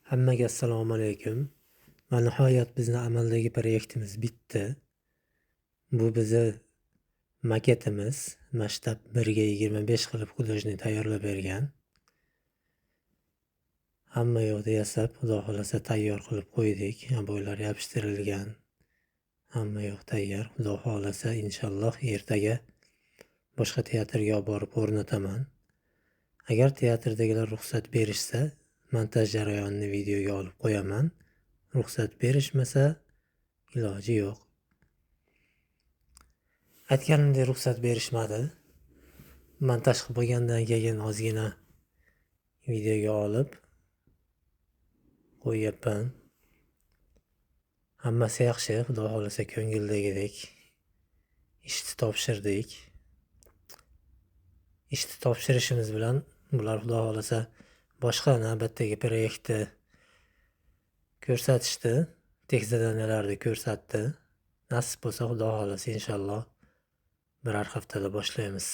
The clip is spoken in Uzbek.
Hammaga assalomu alaykum. Va nihoyat bizni amaldagi proyektimiz bitdi. Bu bizi maketimiz. Masshtab 1 ga 25 qilib hudojni tayyorlab bergan. Hamma yoqda yasab, Xudo xolasa tayyor qilib qo'ydik. Boylar yopishtirilgan. Hamma yoq tayyor. Xudo xolasa inshaalloh ertaga boshqa teatrga olib borib o'rnataman. Agar teatrdagilar ruxsat berishsa, montaj jarayonini videoga olib qo'yaman. Ruxsat berishmasa, iloji yo'q. Aytganimdek ruxsat berishmadi. Montaj qilib qo'ygandan keyin ozgina videoga olib qo'yyapman. Hammasi yaxshi, Xudo xolasa ko'ngildagidek ishni topshirdik. Ishni topshirishimiz bilan bular Xudo xolasa boshqa navbatdagi proyektni ko'rsatishdi. Tekstzadanyalarni ko'rsatdi. Nasib bo'lsa Xudo xolasa inshaalloh biror haftada boshlaymiz.